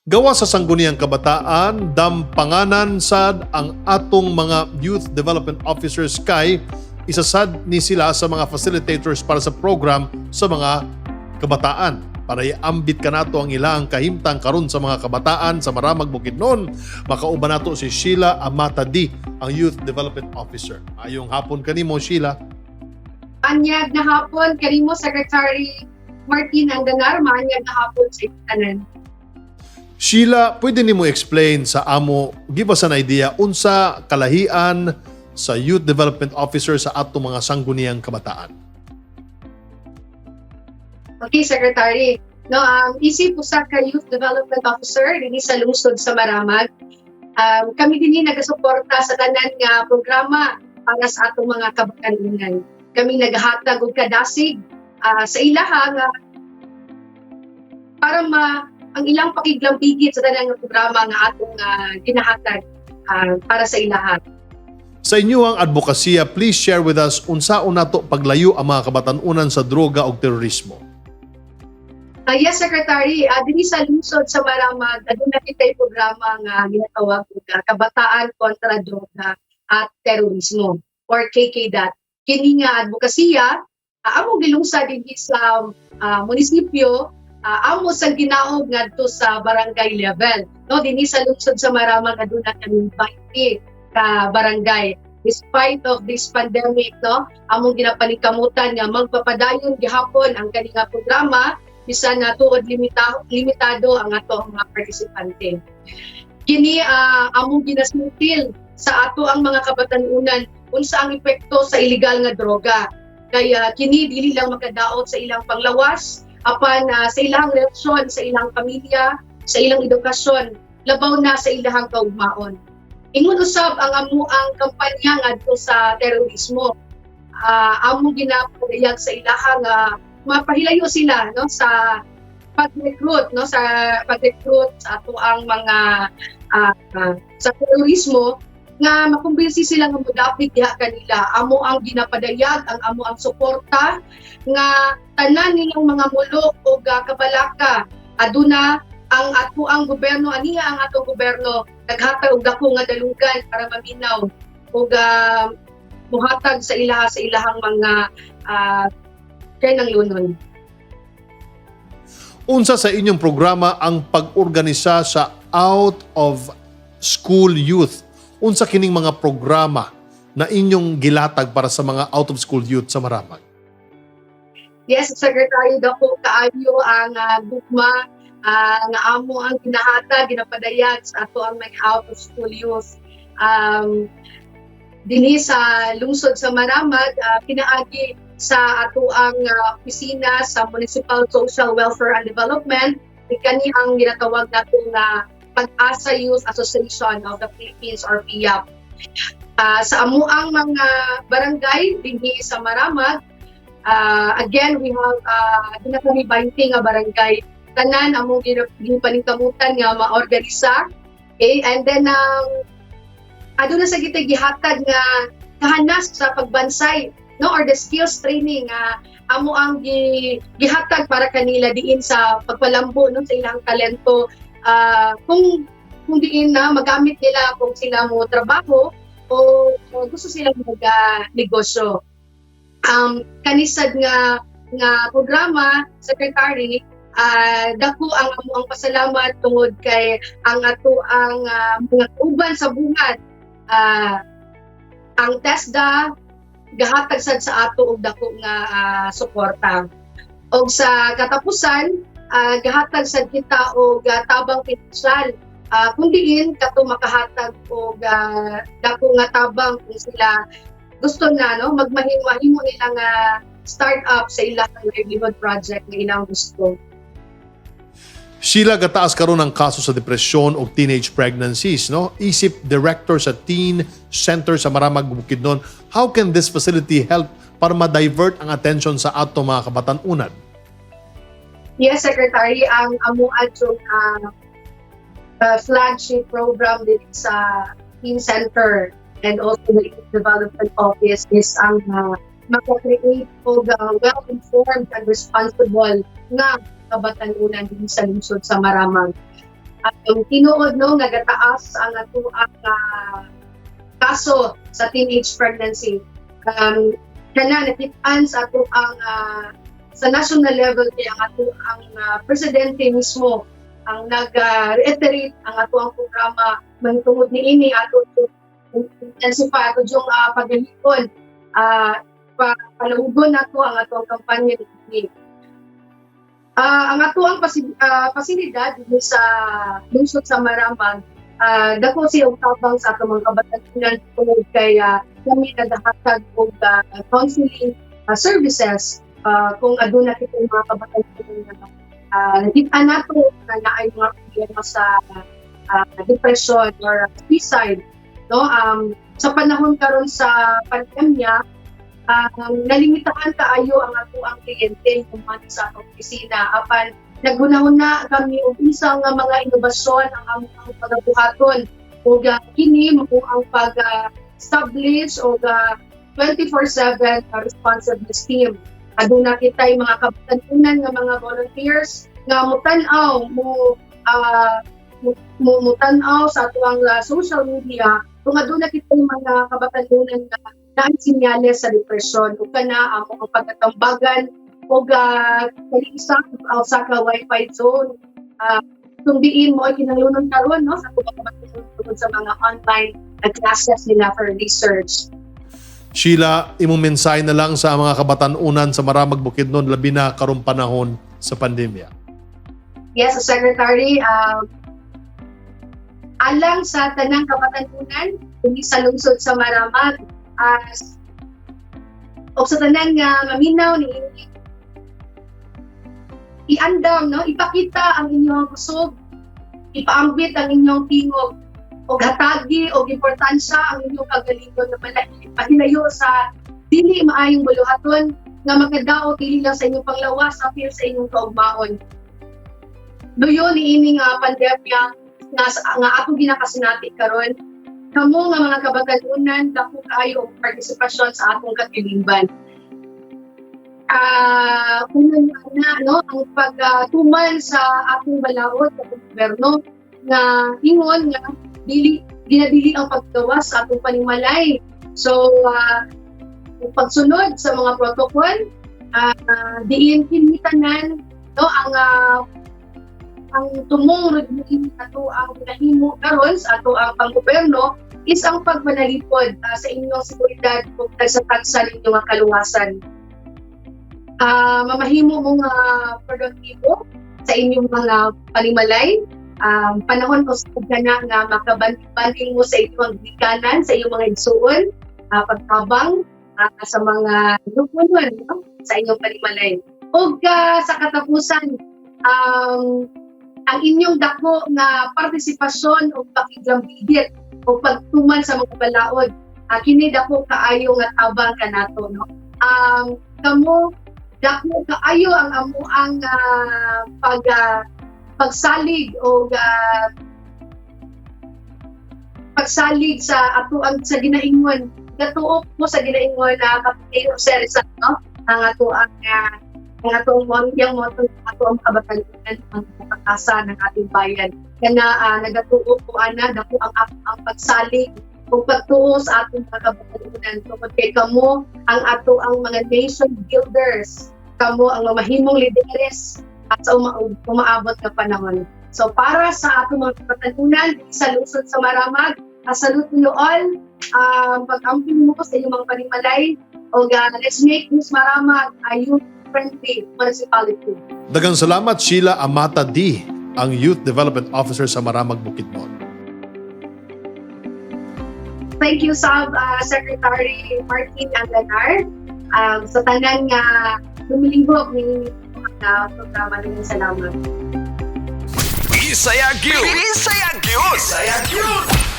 Gawa sa sangguniang kabataan, dampanganan sad ang atong mga youth development officers kay isasad ni sila sa mga facilitators para sa program sa mga kabataan. Para iambit ka nato ang ilang kahimtang karon sa mga kabataan sa Maramag Bukidnon, makauban nato si Sheila Amata D, ang Youth Development Officer. Ayong hapon kanimo, Sheila. Anyag na hapon, kanimo Secretary Martin Andanar, maanyag na hapon sa tanan. Sheila, pwede nimo explain sa amo, give us an idea, unsa kalahian sa Youth Development Officer sa atong mga sangguniang kabataan? Okay, Secretary. No, isip usa ka Youth Development Officer dinhi sa lungsod sa Maramag. Kami dinhi nagasuporta sa tanan nga programa para sa atong mga kabatanunan. Kami naghatag og kadasig sa ilaha nga para ang ilang pakiglambigit sa tanang programa nga atong ginahatag para sa ilaha. Sa inyong advokasya, please share with us unsaon nato paglayo ang mga kabatanunan sa droga ug terorismo. Yes, Secretary. Dinhi sa lungsod sa Maramag, aduna kitay programa nga ginatawag nga Kabataan kontra Droga at Terorismo or KKDAT. Kini nga advokasya among gilungsad dinhi sa munisipyo, amo sa ginaog ngadto sa barangay level. No, dinhi sa lungsod sa Maramag aduna kami 20 ka barangay. Despite of this pandemic, no, among ginapalikamutan nga magpapadayon gihapon ang kani nga programa bisan na tuod limitado ang ato ang mga partisipante. Kini among ginasmutil sa ato ang mga kabatanunan unsa ang epekto sa illegal nga droga. Kaya kini dili lang makadaot sa ilang panglawas apan sa ilang reaksyon sa ilang pamilya, sa ilang edukasyon, labaw na sa ilang kaugmaon. Ingon usab ang amuang kampanya ngadto sa terorismo. Amo ginapadayag sa ilaha nga mapahilayo sila no sa pag-recruit no sa ato ang mga sa terorismo nga makumbinsi sila nga modapit diha kanila. Amo ang ginapadayag, ang amo ang suporta nga tanan nilang mga mulo o kabalaka aduna ang ato ang gobyerno aniya ang atong gobyerno naghatag og dako nga dalugan para maminaw ug muhatag sa ilahang mga kanang lunon. Unsa sa inyong programa ang pag-organisa sa out of school youth? Unsa kining mga programa na inyong gilatag para sa mga out of school youth sa Maramag? Yes, Secretary, dako kaayo ang gugma nga amo ang ginapadayag sa ato ang mga out of school youth. Dinhi sa lungsod sa Maramag, pinaagi sa ato ang opisina sa Municipal Social Welfare and Development, kani ang ginatawag nato nga Pag-asa Youth Association of the Philippines or PIAP. Sa amuang mga barangay dinhi sa Maramag, again we have dinakami 20 nga barangay tanan among ginpaningkamutan nga maorganisa. Okay, and then aduna sa gitay gihatag nga kahanas sa pagbansay no or the skills training amo ang gihatag para kanila diin sa pagpalambo no sa ilang talento kung diin na magamit nila kung sila mo trabaho o gusto silang mag-negosyo. Kanisad nga programa, Secretary, dako ang amuang pasalamat tungod kay ang ato ang mga uban sa bungad, ang TESDA gahatag sad sa ato og dako nga suporta. Og sa katapusan, gahatag sad kita og tabang pinansyal. Kung diin kato makahatag og dako nga tabang kung sila gusto na no magmahimo nila nga start-up sa ilang livelihood project nga ilang gusto. Sheila, gataas karon ang kaso sa depresyon o teenage pregnancies, no? Isip director sa Teen Center sa Maramag Bukidnon, how can this facility help para ma-divert ang attention sa ato mga kabatanunan? Yes, Secretary, ang amuad yung flagship program din sa Teen Center and also the Youth Development Office is ang maka-create o well-informed and responsible nga kabatanunan din sa lungsod sa Maramag. tinuod no nga gataas ang ato ang kaso sa teenage pregnancy. Kana nakit-an sa ato ang sa national level kay ang ato ang presidente mismo ang nag-reiterate ang ato ang programa mahitungod niini ato intensify ato yung paghalikon palahugon nato ang ato ang kampanya ni ang ato ang pasilidad dito sa lungsod sa Maramag dako siya tabang sa ato mga kabatanunan tungod kay kami naghahatag og counseling services kung aduna kitong mga kabatanunan nakita nato na naay mga problema sa depression or suicide no sa panahon karon sa pandemya nalimitahan kaayo ang ato ang kliyente human sa opisina apan nagunahon na kami og isang mga inobasyon ang among pagabuhaton ug kini mao ang pag-establish og 24/7 responsiveness team. Aduna kitay mga kabatanunan nga mga volunteers nga mutan-aw mutan-aw sa atuang social media kung aduna kitay mga kabatanunan nga naay sinyales sa depression ug kana ang pagkatambagan og kalisa sa ka wifi zone kung diin mo ay kinahanglan karon no sa tungod sa mga online classes nila for research. Sheila, imong mensahe na lang sa mga kabatanunan sa Maramag Bukidnon labi na karong panahon sa pandemya. Yes, Secretary, alang sa tanang kabatanunan dili sa lungsod sa Maramag o sa tanang maminaw ni iandam no ipakita ang inyong kusog, ipaambit ang inyong tingog o hatagi o importansya ang inyong kagalingon na pahinayo sa dili maayong buluhaton nga magkadaot dili lang sa inyong panglawas apil sa inyong kaugmaon. Duyo ni ining pandemya nga atong ginakasinati karon kamo nga mga kabatanunan dako kaayo og partisipasyon sa atong katilingban. Unang no ang pagtuman sa atong balaod sa gobyerno nga ingon nga ginadili ang paggawas sa atong panimalay. So pagsunod sa mga protocol diin kinitanan no ang tumong regulating ato ang ginahimo karon sa ato ang panggobyerno is ang pagmanalipod sa inyong seguridad ug tagsa-tagsa ninyong mga kaluwasan. Mamahimo mong produktibo sa inyong mga panimalay. Panahon o sa pagkana nga makabanding mo sa inyong gikanan, sa inyong mga igsuon, pagtabang sa mga lupunon sa inyong panimalay. O sa katapusan, ang inyong dako nga partisipasyon o pakiglambigit o pagtuman sa mga balaod, kini dako kaayo nga tabang kanato. No? Kamo dako kaayo ang amo ang pagsalig o pagsalig sa ato ang sa ginaingon gatuop mo sa ginaingon na kapatid Sersa no ang ato ang yang moto ato ang kabatanunan ang pagkasa ng ating bayan kana nagatuop ko ana dako ang pagsalig ug pagtuo sa atong kabatanunan tungod kay kamo ang ato ang mga nation builders kamo ang mamahimong lideres at sa umaabot na panahon. So para sa atong mga kabatanunan sa lungsod sa Maramag, salute you all. Pag-amping mo sa inyong mga panimalay o let's make this Maramag a youth-friendly municipality. Daghang salamat Sheila Amata D, ang Youth Development Officer sa Maramag Bukidnon. Thank you Secretary Martin Anganar sa tanan nga lumilibog ni programa ng salamat. Isayag yun! Isayag yun! Isayag yun!